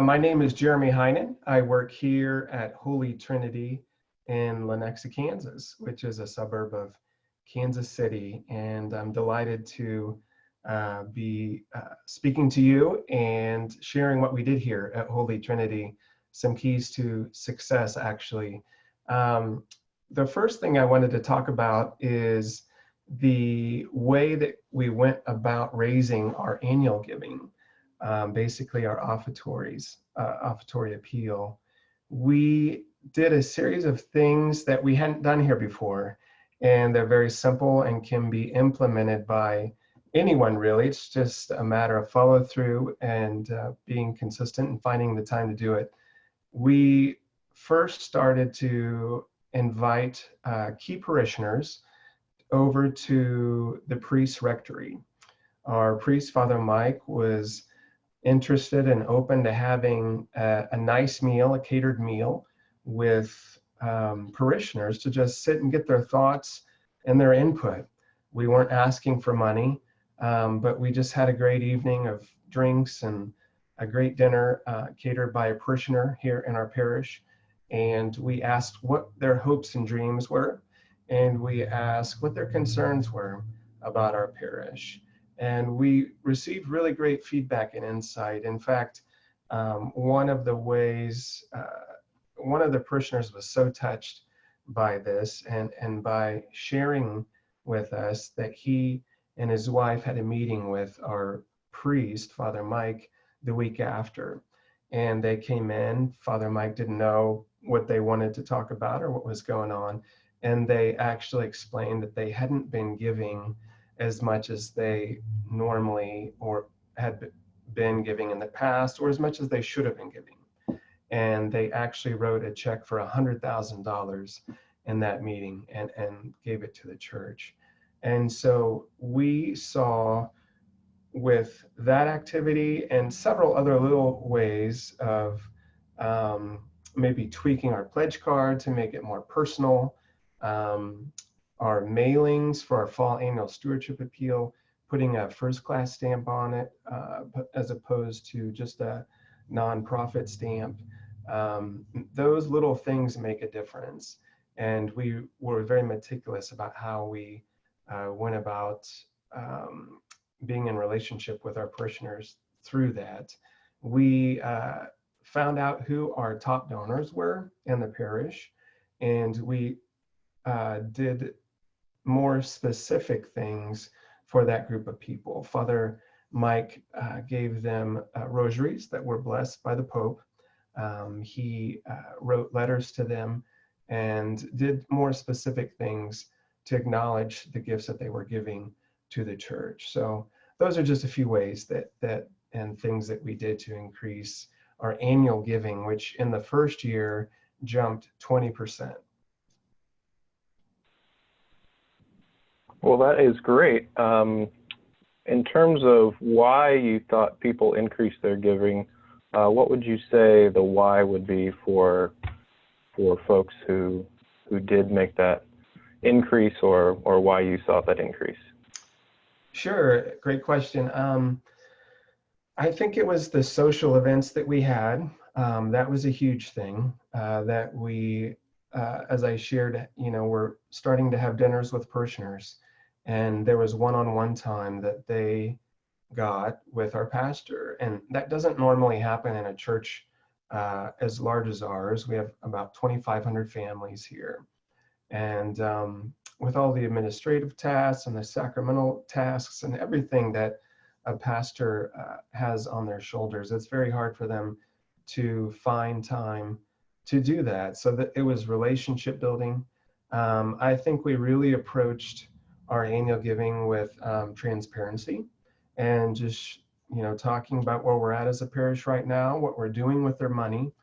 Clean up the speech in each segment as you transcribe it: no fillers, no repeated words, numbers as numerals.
My name is Jeremy Heinan. I work here at Holy Trinity in Lenexa, Kansas, which is a suburb of Kansas City. And I'm delighted to be speaking to you and sharing what we did here at Holy Trinity, some keys to success, actually. Um, the first thing I wanted to talk about is the way that we went about raising our annual giving. Basically our offertory appeal. We did a series of things that we hadn't done here before, and they're very simple and can be implemented by anyone really. It's just a matter of follow through and being consistent and finding the time to do it. We first started to invite key parishioners over to the priest's rectory. Our priest, Father Mike, was interested and open to having a nice meal, a catered meal with parishioners to just sit and get their thoughts and their input. We weren't asking for money, but we just had a great evening of drinks and a great dinner catered by a parishioner here in our parish. And we asked what their hopes and dreams were, and we asked what their concerns were about our parish. And we received really great feedback and insight. In fact, one of the ways, one of the parishioners was so touched by this and by sharing with us that he and his wife had a meeting with our priest, Father Mike, the week after. And they came in. Father Mike didn't know what they wanted to talk about or what was going on. And they actually explained that they hadn't been giving as much as they normally or had been giving in the past, or as much as they should have been giving. And they actually wrote a check for $100,000 in that meeting and gave it to the church. And so we saw with that activity and several other little ways of maybe tweaking our pledge card to make it more personal, our mailings for our fall annual stewardship appeal, putting a first class stamp on it as opposed to just a nonprofit stamp. Those little things make a difference. And we were very meticulous about how we went about being in relationship with our parishioners through that. We found out who our top donors were in the parish, and we did more specific things for that group of people. Father Mike gave them rosaries that were blessed by the Pope. He wrote letters to them and did more specific things to acknowledge the gifts that they were giving to the church. So those are just a few ways that and things that we did to increase our annual giving, which in the first year jumped 20%. Well, that is great. In terms of why you thought people increased their giving, what would you say the why would be for folks who did make that increase, or why you saw that increase? Sure, great question. I think it was the social events that we had. That was a huge thing that we, as I shared, we're starting to have dinners with parishioners. And there was one-on-one time that they got with our pastor. And that doesn't normally happen in a church as large as ours. We have about 2,500 families here. And with all the administrative tasks and the sacramental tasks and everything that a pastor has on their shoulders, it's very hard for them to find time to do that. So that it was relationship building. I think we really approached our annual giving with transparency and just talking about where we're at as a parish right now, what we're doing with their money,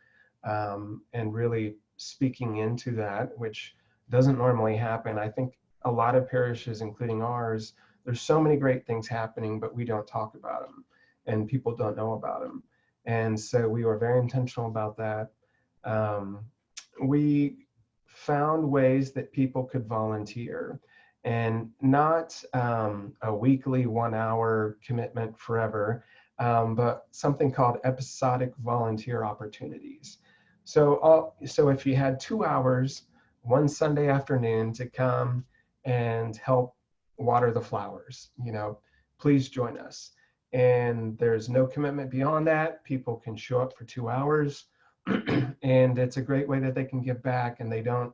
and really speaking into that, which doesn't normally happen. I think a lot of parishes, including ours, there's so many great things happening, but we don't talk about them and people don't know about them. And so we were very intentional about that. We found ways that people could volunteer, and not a weekly 1 hour commitment forever, but something called episodic volunteer opportunities. So if you had 2 hours one Sunday afternoon to come and help water the flowers, please join us. And there's no commitment beyond that. People can show up for 2 hours, and it's a great way that they can give back, and they don't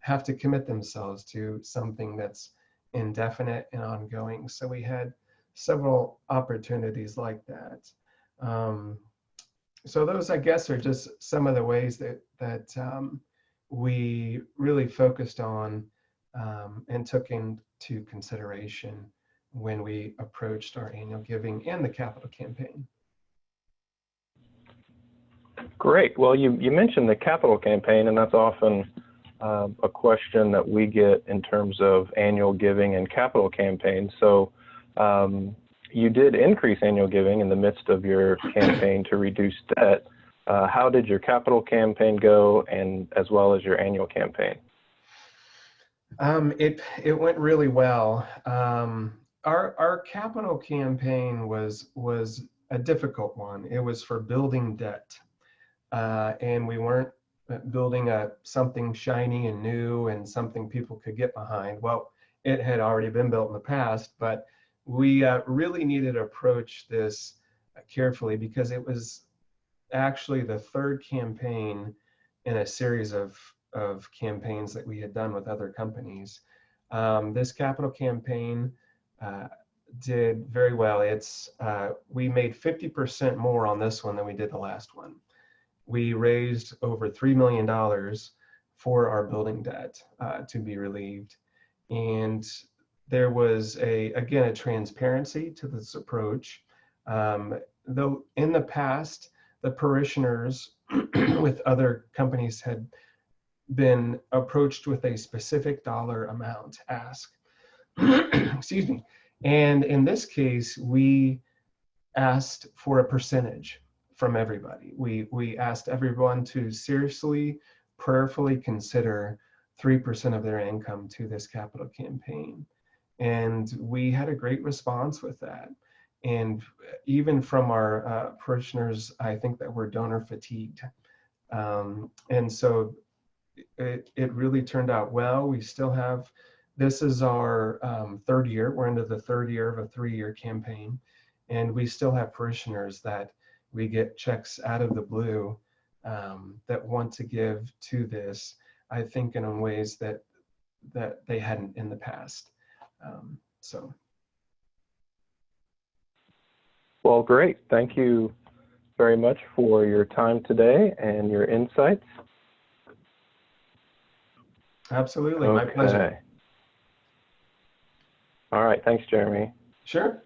have to commit themselves to something that's indefinite and ongoing. So we had several opportunities like that. So those, I guess, are just some of the ways that we really focused on and took into consideration when we approached our annual giving and the capital campaign. Great. Well, you mentioned the capital campaign, and that's often a question that we get in terms of annual giving and capital campaigns. So you did increase annual giving in the midst of your campaign to reduce debt. How did your capital campaign go, and as well as your annual campaign? It went really well. Our capital campaign was a difficult one. It was for building debt, and we weren't building something shiny and new and something people could get behind. Well, it had already been built in the past, but we really needed to approach this carefully, because it was actually the third campaign in a series of campaigns that we had done with other companies. This capital campaign did very well. We made 50% more on this one than we did the last one. We raised over $3 million for our building debt to be relieved. And there was again, a transparency to this approach. Though in the past, the parishioners with other companies had been approached with a specific dollar amount ask. Excuse me. And in this case, we asked for a percentage from everybody. We asked everyone to seriously, prayerfully consider 3% of their income to this capital campaign. And we had a great response with that. And even from our parishioners, I think that we're donor fatigued. And so it really turned out well. We still have, this is our third year. We're into the third year of a 3-year campaign. And we still have parishioners that we get checks out of the blue that want to give to this, I think, in ways that they hadn't in the past. Well, great. Thank you very much for your time today and your insights. Absolutely, my pleasure. All right, thanks, Jeremy. Sure.